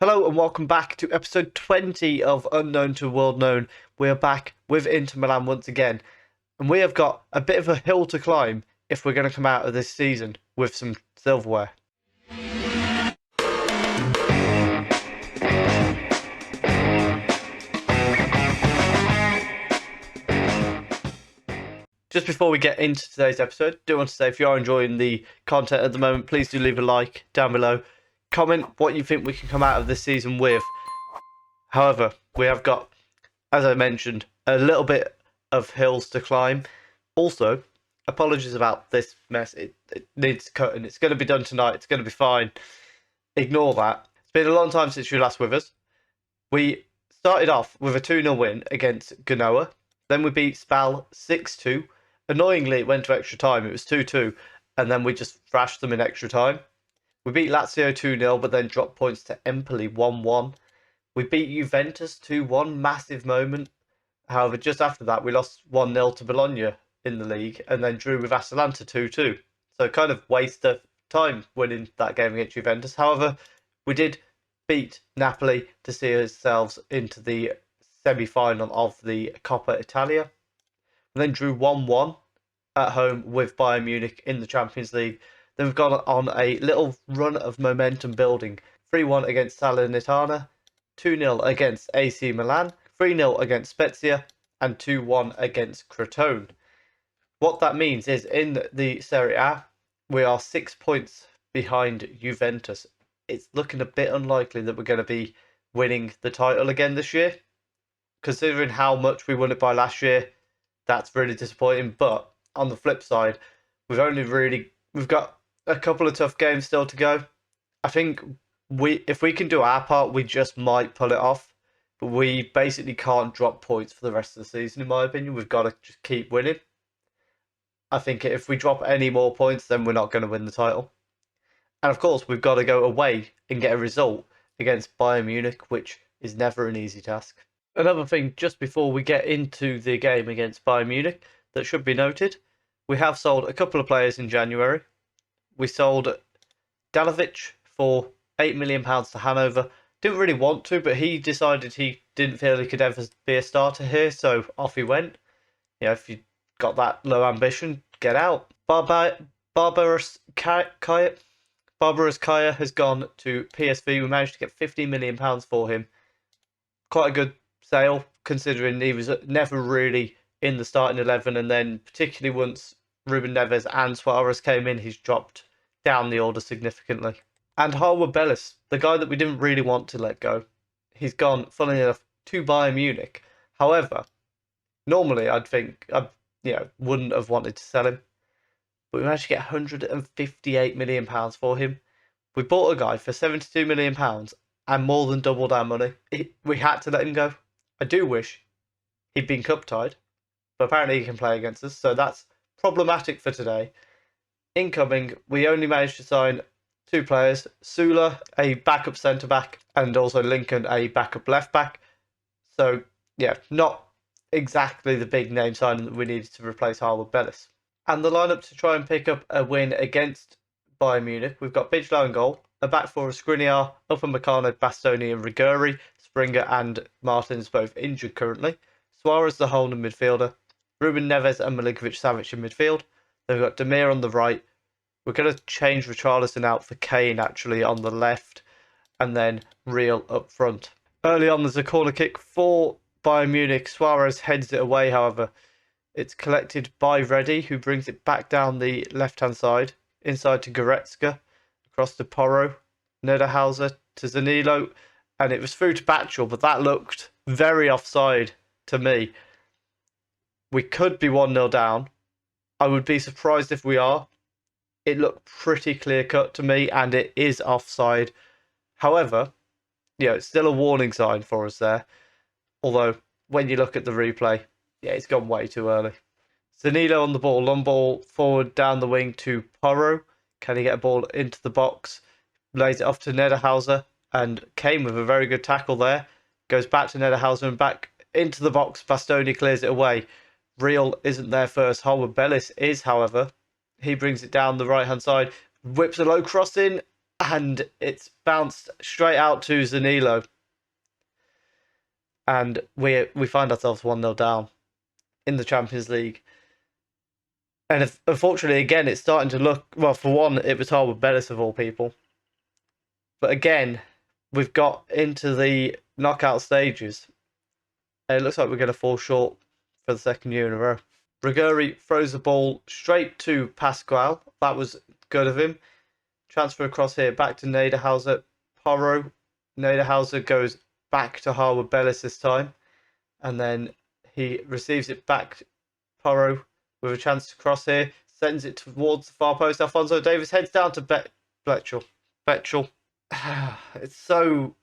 Hello and welcome back to episode 20 of Unknown to World Known. We're back with Inter Milan once again, and we have got a bit of a hill to climb if we're going to come out of this season with some silverware. Just before we get into today's episode, I do want to say if you are enjoying the content at the moment, please do leave a like down below. Comment what you think we can come out of this season with. However, we have got, as I mentioned, a little bit of hills to climb. Also, apologies about this mess. It needs cutting. It's going to be done tonight. It's going to be fine. Ignore that. It's been a long time since you were last with us. We started off with a 2-0 win against Genoa. Then we beat Spal 6-2. Annoyingly, it went to extra time. It was 2-2. And then we just thrashed them in extra time. We beat Lazio 2-0, but then dropped points to Empoli 1-1. We beat Juventus 2-1. Massive moment. However, just after that, we lost 1-0 to Bologna in the league and then drew with Atalanta 2-2. So kind of waste of time winning that game against Juventus. However, we did beat Napoli to see ourselves into the semi-final of the Coppa Italia. We then drew 1-1 at home with Bayern Munich in the Champions League. Then we've gone on a little run of momentum building. 3-1 against Salernitana, 2-0 against AC Milan, 3-0 against Spezia, and 2-1 against Crotone. What that means is in the Serie A, we are 6 points behind Juventus. It's looking a bit unlikely that we're going to be winning the title again this year. Considering how much we won it by last year, that's really disappointing. But on the flip side, we've got a couple of tough games still to go. I think if we can do our part, we just might pull it off. But we basically can't drop points for the rest of the season, in my opinion. We've got to just keep winning. I think if we drop any more points, then we're not going to win the title. And of course, we've got to go away and get a result against Bayern Munich, which is never an easy task. Another thing, just before we get into the game against Bayern Munich, that should be noted, we have sold a couple of players in January. We sold Dalovic for £8 million to Hanover. Didn't really want to, but he decided he didn't feel he could ever be a starter here, so off he went. If you got that low ambition, get out. Barbaros Kaya has gone to PSV. We managed to get £15 million for him. Quite a good sale, considering he was never really in the starting 11, and then particularly once Ruben Neves and Suarez came in, he's dropped down the order significantly. And Harwood Bellis, the guy that we didn't really want to let go, he's gone, funnily enough, to Bayern Munich. However, normally I'd think I wouldn't have wanted to sell him, but we managed to get £158 million for him. We bought a guy for £72 million and more than doubled our money. We had to let him go. I do wish he'd been cup tied, but apparently he can play against us, so that's problematic for today. Incoming, we only managed to sign 2 players, Sula, a backup centre-back, and also Lincoln, a backup left-back. So, not exactly the big name signing that we needed to replace Harwood Bellis. And the lineup to try and pick up a win against Bayern Munich, we've got Bigelow in goal, a back four of Skriniar, Upamecano, Bastoni and Riguri, Springer and Martins both injured currently, Suarez the holding midfielder, Ruben Neves and Milinkovic-Savic in midfield. Then we've got Demir on the right. We're going to change Richarlison out for Kane actually on the left, and then Real up front. Early on, there's a corner kick for Bayern Munich. Suarez heads it away, however. It's collected by Reddy, who brings it back down the left-hand side, inside to Goretzka, across to Porro, Niederhauser to Zanilo, and it was through to Batchel, but that looked very offside to me. We could be 1-0 down. I would be surprised if we are. It looked pretty clear-cut to me, and it is offside. However, it's still a warning sign for us there. Although, when you look at the replay, it's gone way too early. Zanilo on the ball, long ball forward down the wing to Porro. Can he get a ball into the box? Lays it off to Niederhauser, and Kane with a very good tackle there. Goes back to Niederhauser and back into the box. Bastoni clears it away. Real isn't there first. Harwood Bellis is, however. He brings it down the right-hand side. Whips a low cross in. and it's bounced straight out to Zanilo, and we find ourselves 1-0 down in the Champions League. And unfortunately, again, it's starting to look, well, for one, it was Harwood Bellis of all people. But again, we've got into the knockout stages, and it looks like we're going to fall short for the second year in a row. Riguri throws the ball straight to Pascual. That was good of him. Transfer across here, back to Niederhauser. Porro. Niederhauser goes back to Harwood Bellis this time. And then he receives it back. Porro with a chance to cross here. Sends it towards the far post. Alphonso Davies heads down to Bletchel. It's so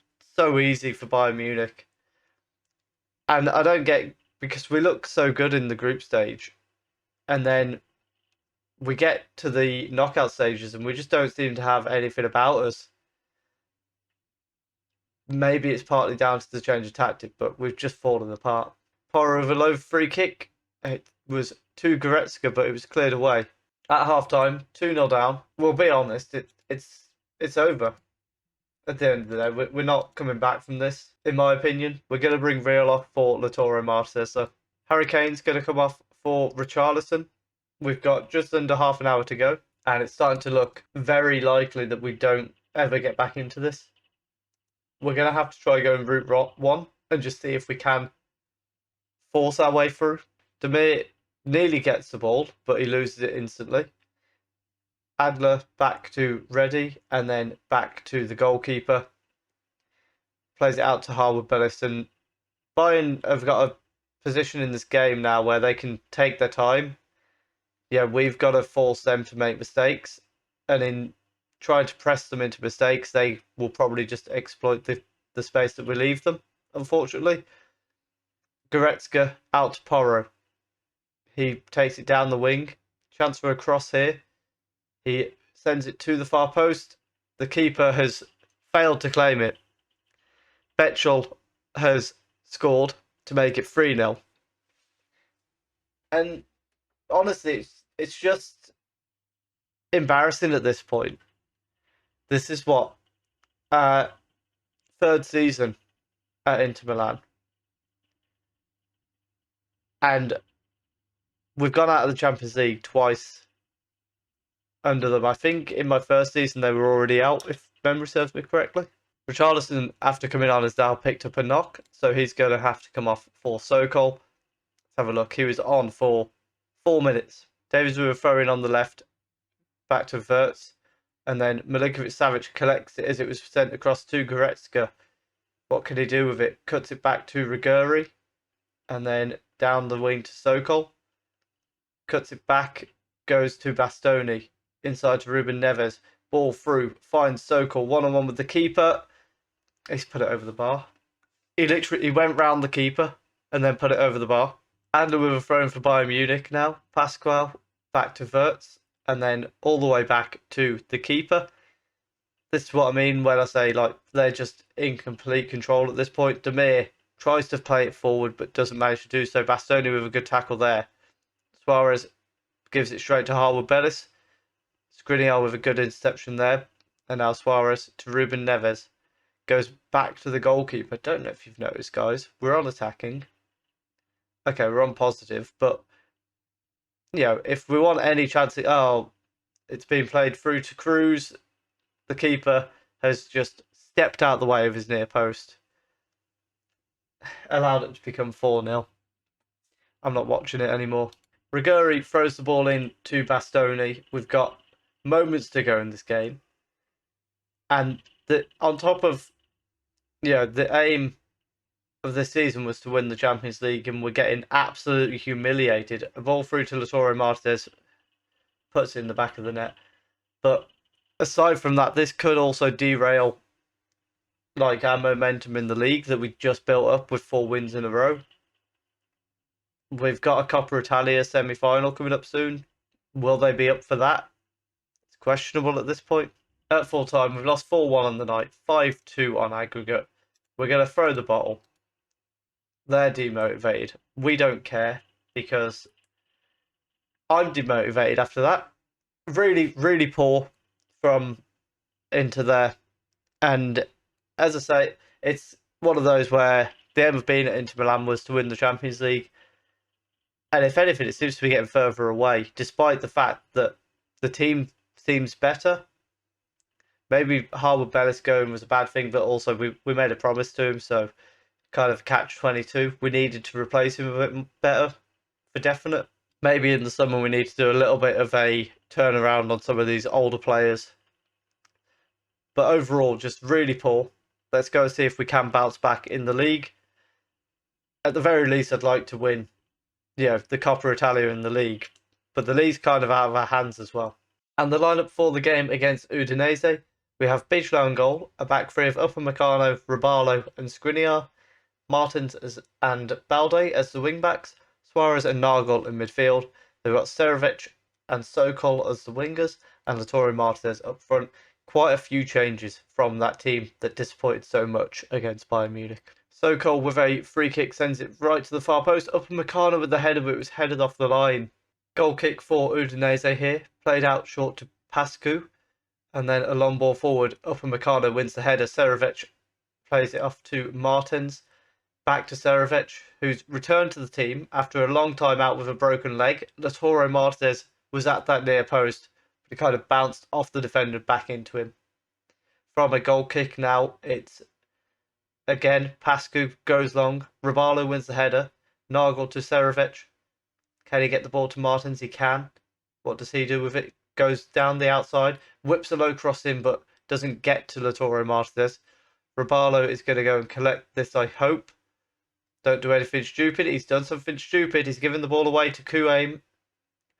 easy for Bayern Munich. And I don't get, because we look so good in the group stage, and then we get to the knockout stages and we just don't seem to have anything about us. Maybe it's partly down to the change of tactic, but we've just fallen apart. Porro with a low free kick. It was to Goretzka, but it was cleared away. At half time, 2-0 down. We'll be honest, it's over. At the end of the day, we're not coming back from this, in my opinion. We're going to bring Real off for Lautaro Martinez. So Harry Kane's going to come off for Richarlison. We've got just under half an hour to go, and it's starting to look very likely that we don't ever get back into this. We're going to have to try going route one and just see if we can force our way through. Demir nearly gets the ball, but he loses it instantly. Adler back to Reddy, and then back to the goalkeeper. Plays it out to Harwood Bellis, and Bayern have got a position in this game now where they can take their time. Yeah, we've got to force them to make mistakes, and in trying to press them into mistakes, they will probably just exploit the space that we leave them, unfortunately. Goretzka out to Porro. He takes it down the wing. Chance for a cross here. He sends it to the far post. The keeper has failed to claim it. Betchel has scored to make it 3-0. And honestly, it's just embarrassing at this point. This is what? Third season at Inter Milan. And we've gone out of the Champions League twice under them. I think in my first season they were already out, if memory serves me correctly. Richarlison, after coming on, has now picked up a knock, so he's going to have to come off for Sokol. Let's have a look. He was on for 4 minutes. Davies with a throw in on the left, back to Wirtz, and then Milinkovic-Savic collects it as it was sent across to Goretzka. What can he do with it? Cuts it back to Riguri, and then down the wing to Sokol. Cuts it back, goes to Bastoni. Inside to Ruben Neves. Ball through. Finds Sokol. One-on-one with the keeper. He's put it over the bar. He went round the keeper and then put it over the bar. Adler with a throw in for Bayern Munich now. Pascual back to Wirtz. And then all the way back to the keeper. This is what I mean when I say like they're just in complete control at this point. Demir tries to play it forward but doesn't manage to do so. Bastoni with a good tackle there. Suarez gives it straight to Harwood Bellis. Skriniar with a good interception there. And now Suarez to Ruben Neves. Goes back to the goalkeeper. Don't know if you've noticed, guys. We're on attacking. Okay, we're on positive. But, you know, if we want any chance... it's been played through to Cruz. The keeper has just stepped out the way of his near post. Allowed it to become 4-0. I'm not watching it anymore. Riguri throws the ball in to Bastoni. We've got moments to go in this game. And on top of, the aim of this season was to win the Champions League, and we're getting absolutely humiliated. A ball through to Lautaro Martinez, puts it in the back of the net. But aside from that, this could also derail our momentum in the league that we just built up with 4 wins in a row. We've got a Coppa Italia semi-final coming up soon. Will they be up for that? It's questionable at this point. At full time, we've lost 4-1 on the night, 5-2 on aggregate. We're going to throw the bottle. They're demotivated. We don't care because I'm demotivated after that. Really, really poor from into there. And as I say, it's one of those where the aim of being at Inter Milan was to win the Champions League. And if anything, it seems to be getting further away, despite the fact that the team seems better. Maybe Harwood Bellis going was a bad thing, but also we made a promise to him, so kind of catch-22. We needed to replace him a bit better, for definite. Maybe in the summer we need to do a little bit of a turnaround on some of these older players. But overall, just really poor. Let's go and see if we can bounce back in the league. At the very least, I'd like to win, the Coppa Italia in the league. But the league's kind of out of our hands as well. And the lineup for the game against Udinese, we have Bijlow in goal, a back three of Upamecano, Robalo and Skriniar, Martins and Balde as the wing-backs, Suarez and Nagel in midfield. They've got Serovic and Sokol as the wingers, and Lautaro Martinez up front. Quite a few changes from that team that disappointed so much against Bayern Munich. Sokol with a free kick sends it right to the far post. Upamecano with the header, but it was headed off the line. Goal kick for Udinese here, played out short to Pascu, and then a long ball forward. Upamecano wins the header. Serovic plays it off to Martins. Back to Serovic, who's returned to the team after a long time out with a broken leg. Lautaro Martinez was at that near post, but it kind of bounced off the defender back into him. From a goal kick now, it's again Pascu goes long. Robalo wins the header. Nagel to Serovic. Can he get the ball to Martins? He can. What does he do with it? Goes down the outside, whips a low cross in, but doesn't get to Lautaro Martinez. Robalo is going to go and collect this, I hope. Don't do anything stupid. He's done something stupid. He's given the ball away to Kuaim,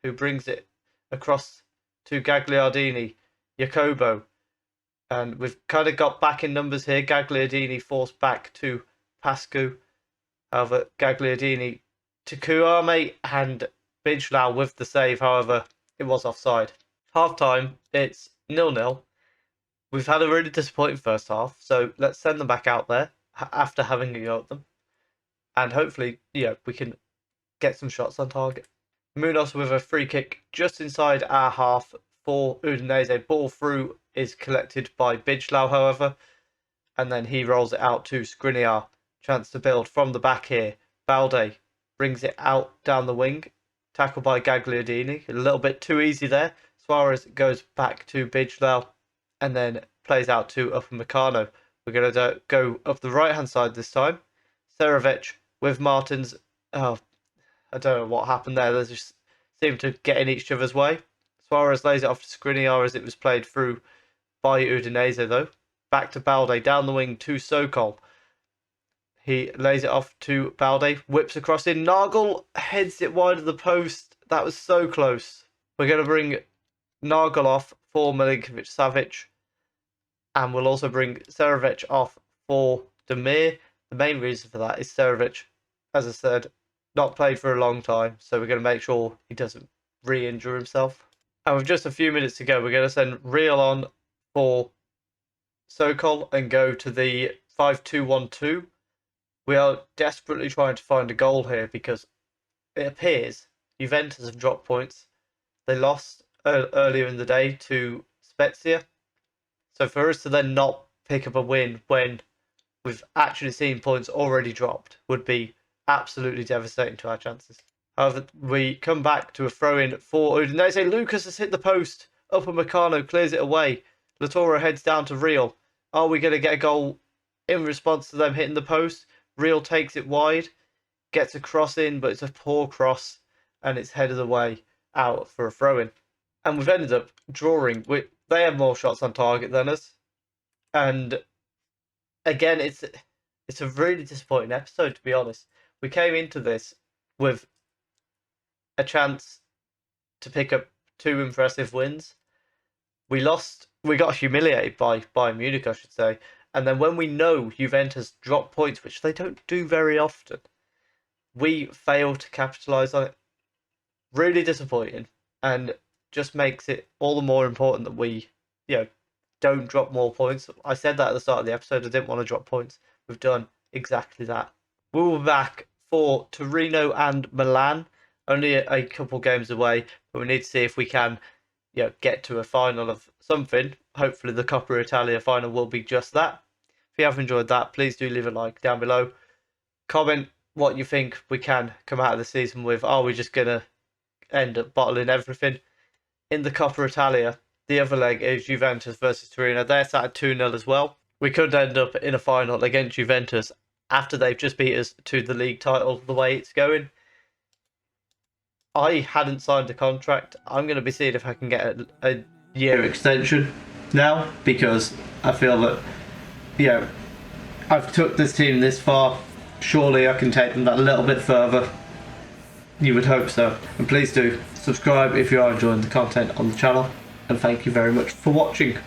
who brings it across to Gagliardini, Jacobo. And we've kind of got back in numbers here. Gagliardini forced back to Pascu. However, Gagliardini to Kouame and Bijlow with the save. However, it was offside. Half time, it's 0-0. We've had a really disappointing first half, so let's send them back out there after having a go at them. And hopefully, we can get some shots on target. Munoz with a free kick just inside our half for Udinese. Ball through is collected by Bijlow, however, and then he rolls it out to Skriniar. Chance to build from the back here. Balde brings it out down the wing. Tackled by Gagliardini. A little bit too easy there. Suarez goes back to Bijlow and then plays out to Upamecano. We're going to go up the right-hand side this time. Serovic with Martins. Oh, I don't know what happened there. They just seem to get in each other's way. Suarez lays it off to Skriniar as it was played through by Udinese, though. Back to Balde, down the wing to Sokol. He lays it off to Balde, whips across in. Nagel heads it wide of the post. That was so close. We're going to bring Nagel off for Milinkovic-Savic. And we'll also bring Serovic off for Demir. The main reason for that is Serovic, as I said, not played for a long time. So we're going to make sure he doesn't re-injure himself. And with just a few minutes to go, we're going to send Real on for Sokol and go to the 5-2-1-2. We are desperately trying to find a goal here because it appears Juventus have dropped points. They lost earlier in the day to Spezia. So for us to then not pick up a win when we've actually seen points already dropped would be absolutely devastating to our chances. However, we come back to a throw-in for Udinese. Lucas has hit the post. Upamecano clears it away. Lautaro heads down to Real. Are we going to get a goal in response to them hitting the post? Real takes it wide, gets a cross in, but it's a poor cross, and it's headed away out for a throw-in. And we've ended up drawing. They have more shots on target than us. And again, it's a really disappointing episode, to be honest. We came into this with a chance to pick up 2 impressive wins. We got humiliated by Bayern Munich, I should say. And then when we know Juventus drop points, which they don't do very often, we fail to capitalise on it. Really disappointing, and just makes it all the more important that we, don't drop more points. I said that at the start of the episode. I didn't want to drop points. We've done exactly that. We'll be back for Torino and Milan. Only a couple games away, but we need to see if we can, get to a final of something. Hopefully the Coppa Italia final will be just that. If you have enjoyed that, please do leave a like down below. Comment what you think we can come out of the season with. Are we just going to end up bottling everything? In the Coppa Italia, the other leg is Juventus versus Torino. They're sat at 2-0 as well. We could end up in a final against Juventus after they've just beat us to the league title the way it's going. I hadn't signed a contract. I'm going to be seeing if I can get a year extension now, because I feel that, I've took this team this far. Surely I can take them that a little bit further. You would hope so. And please do subscribe if you are enjoying the content on the channel. And thank you very much for watching.